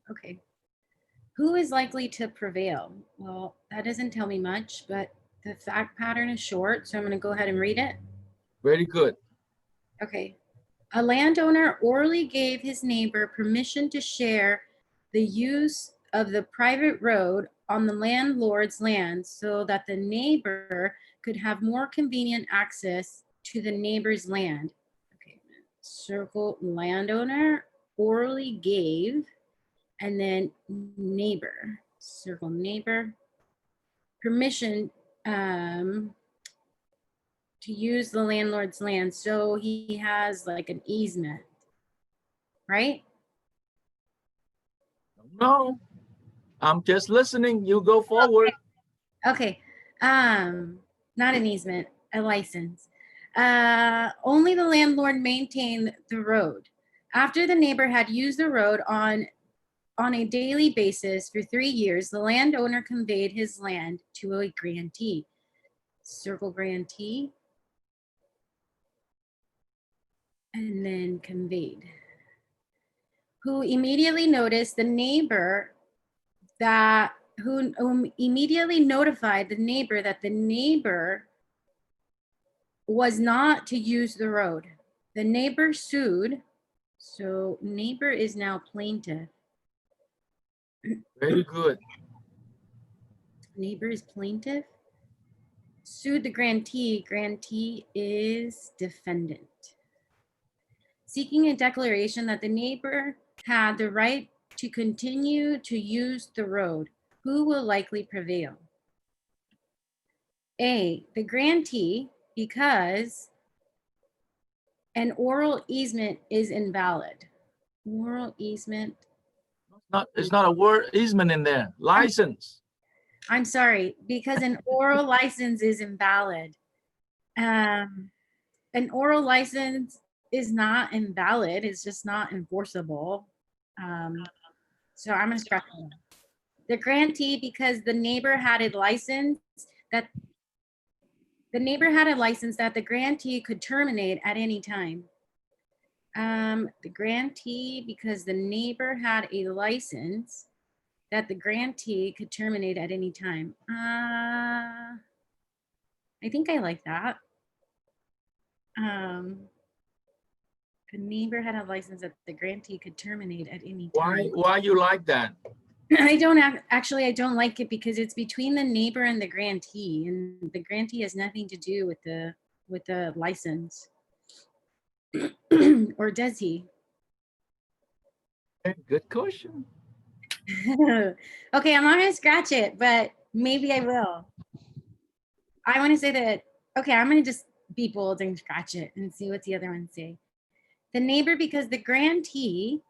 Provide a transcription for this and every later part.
Okay. Who is likely to prevail? Well, that doesn't tell me much, but the fact pattern is short, so I'm going to go ahead and read it. Very good. Okay. A landowner orally gave his neighbor permission to share the use of the private road on the landlord's land so that the neighbor could have more convenient access to the neighbor's land. Okay. Circle landowner orally gave, and then neighbor. Circle neighbor. Permission to use the landlord's land. So he has like an easement, right? No, I'm just listening. You go forward. Okay. Not an easement, a license. Only the landlord maintained the road. After the neighbor had used the road on a daily basis for 3 years, the landowner conveyed his land to a grantee. Circle grantee. And then conveyed. Who immediately noticed the neighbor that who immediately notified the neighbor that the neighbor was not to use the road. The neighbor sued, so neighbor is now plaintiff. Very good. Neighbor is plaintiff. Sued the grantee. Grantee is defendant. Seeking a declaration that the neighbor had the right to continue to use the road. Who will likely prevail? A, the grantee, because an oral easement is invalid. Oral easement. It's not a word easement in there. License. I'm sorry, because an oral license is invalid. An oral license is not invalid. It's just not enforceable. So I'm going to scratch that. The grantee, because the neighbor had a license that the grantee could terminate at any time. The grantee, because the neighbor had a license that the grantee could terminate at any time. I think I like that. The neighbor had a license that the grantee could terminate at any time. Why you like that? I don't actually, I don't like it because it's between the neighbor and the grantee, and the grantee has nothing to do with the license. Or does he? Good question. Okay, I'm not gonna scratch it, but maybe I will. I want to say that, okay, I'm gonna just be bold and scratch it and see what the other ones say. The neighbor, because the grantee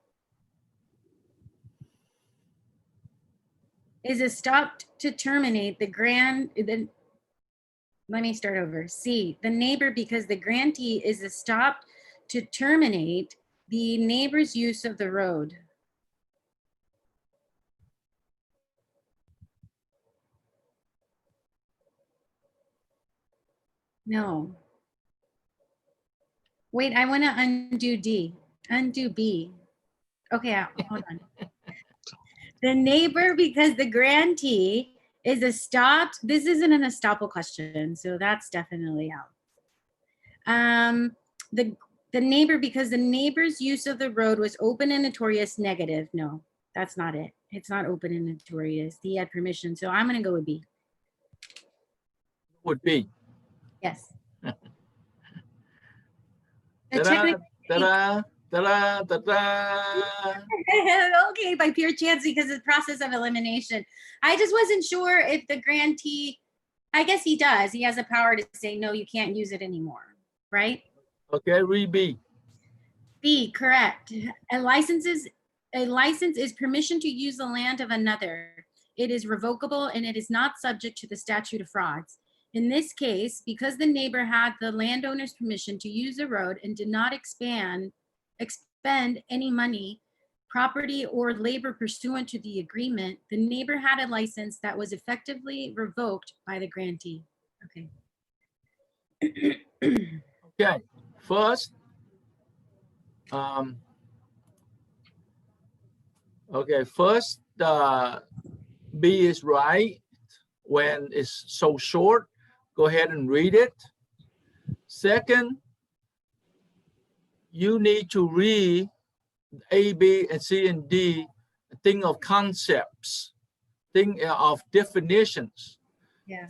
is a stopped to terminate let me start over. C, the neighbor, because the grantee is a stopped to terminate the neighbor's use of the road. No. Wait, I want to undo D. Undo B. Okay, hold on. The neighbor, because the grantee is a stopped. This isn't an estoppel question, so that's definitely out. The neighbor, because the neighbor's use of the road was open and notorious, negative. No, that's not it. It's not open and notorious. He had permission, so I'm gonna go with B. Would be. Yes. Ta-da, ta-da, ta-da, ta-da. Okay, by pure chance, because it's process of elimination. I just wasn't sure if the grantee, I guess he does. He has the power to say, no, you can't use it anymore, right? Okay, read B. B, correct. A license is permission to use the land of another. It is revocable and it is not subject to the statute of frauds. In this case, because the neighbor had the landowner's permission to use the road and did not expend any money, property, or labor pursuant to the agreement, the neighbor had a license that was effectively revoked by the grantee. Okay. Okay, first, Okay, first, B is right when it's so short. Go ahead and read it. Second, you need to read A, B, and C, and D. Think of concepts. Think of definitions. Yeah.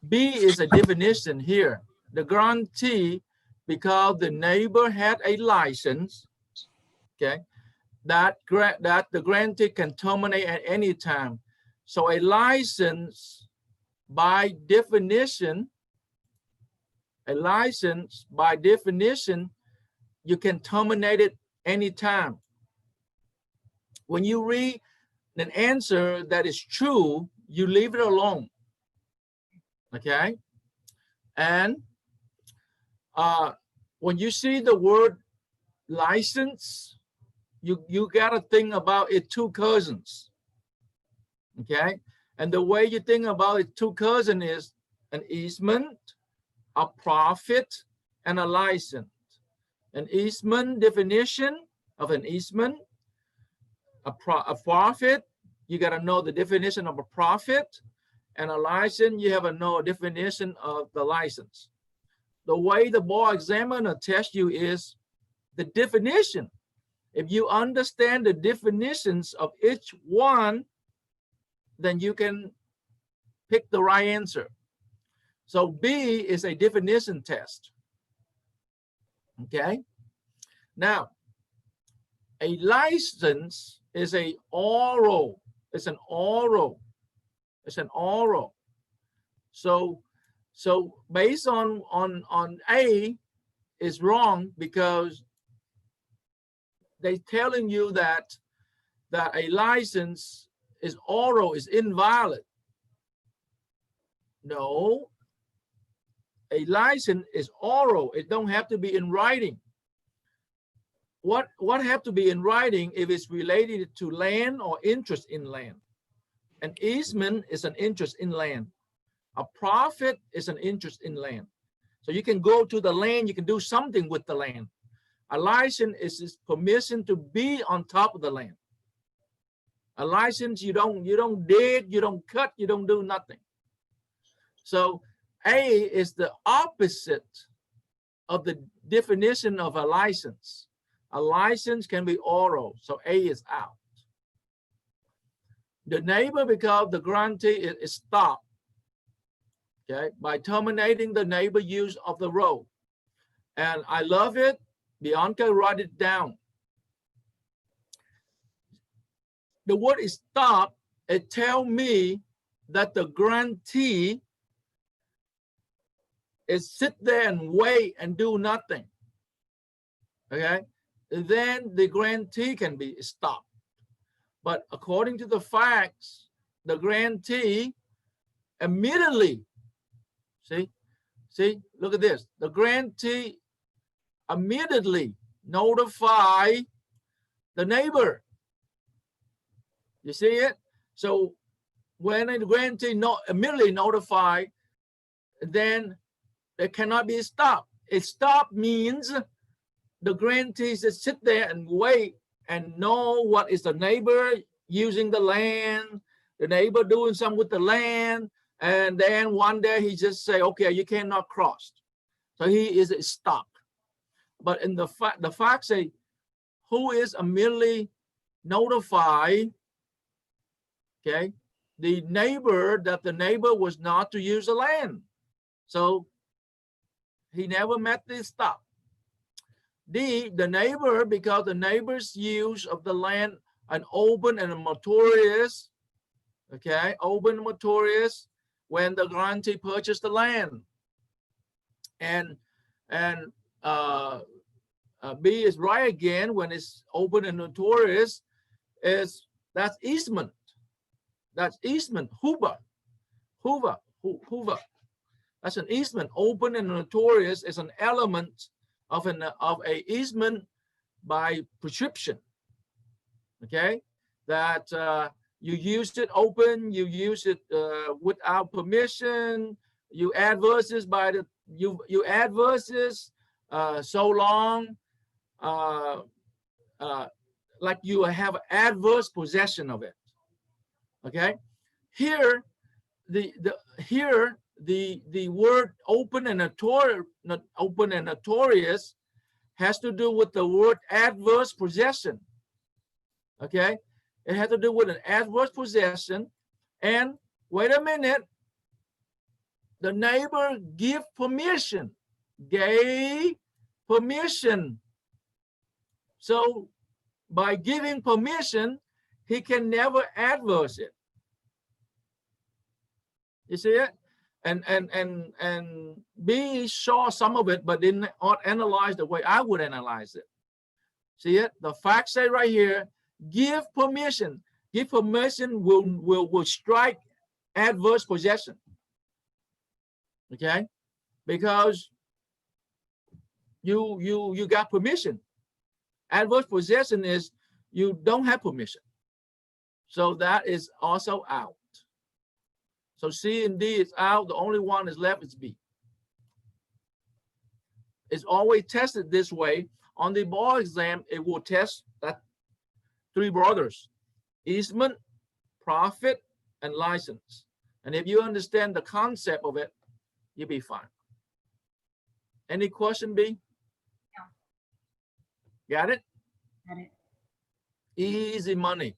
B is a definition here. The grantee, because the neighbor had a license, okay, that the grantee can terminate at any time. So a license, by definition, you can terminate it anytime. When you read an answer that is true, you leave it alone. Okay, and when you see the word license, you gotta think about it two cousins. Okay, and the way you think about it two cousins is an easement, a profit, and a license. An easement, definition of an easement, a profit, you got to know the definition of a profit, and a license, you have to know a definition of the license. The way the board examiner tests you is the definition. If you understand the definitions of each one, then you can pick the right answer. So B is a definition test. Okay. Now, a license is an oral. It's an oral. It's an oral. So based on A is wrong because they're telling you that a license is oral, is invalid. No, a license is oral. It don't have to be in writing. What have to be in writing if it's related to land or interest in land? An easement is an interest in land. A profit is an interest in land. So you can go to the land, you can do something with the land. A license is permission to be on top of the land. A license, you don't dig, you don't cut, you don't do nothing. So A is the opposite of the definition of a license. A license can be oral, so A is out. The neighbor, because the grantee is stopped, okay, by terminating the neighbor use of the road. And I love it. Bianca, write it down. The word is stop. It tells me that the grantee is sit there and wait and do nothing. Okay, then the grantee can be stopped. But according to the facts, the grantee immediately, see, look at this. The grantee immediately notify the neighbor. You see it? So when a grantee immediately notify, then it cannot be stopped. It stop means the grantees just sit there and wait and know what is the neighbor using the land, the neighbor doing something with the land, and then one day he just say, okay, you cannot cross. So he is stopped. But in the fact say, who is immediately notified, okay, the neighbor that the neighbor was not to use the land. So he never met this stop. D, the neighbor, because the neighbor's use of the land an open and notorious, okay, open notorious when the grantee purchased the land. And B is right again when it's open and notorious, that's easement. That's easement, Hoover. That's an easement. Open and notorious is an element of a easement by prescription. Okay, that you use it open, you use it without permission. You add verses by the you add verses so long like you have adverse possession of it. Okay, here the word open and notorious has to do with the word adverse possession. Okay, it has to do with an adverse possession. And wait a minute, the neighbor gave permission. So by giving permission, he can never adverse it. You see it? And B saw some of it, but did not analyze the way I would analyze it. See it? The facts say right here, give permission. Give permission will strike adverse possession. Okay? Because you got permission. Adverse possession is you don't have permission. So that is also out. So C and D is out. The only one is left is B. It's always tested this way. On the bar exam, it will test that three brothers: easement, profit, and license. And if you understand the concept of it, you'll be fine. Any question, B? No. Got it? Got it. Easy money.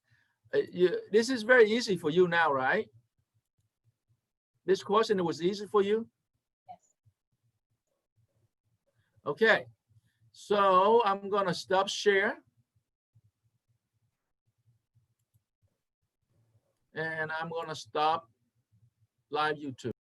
This is very easy for you now, right? This question was easy for you? Yes. Okay. So I'm going to stop share. And I'm going to stop live YouTube.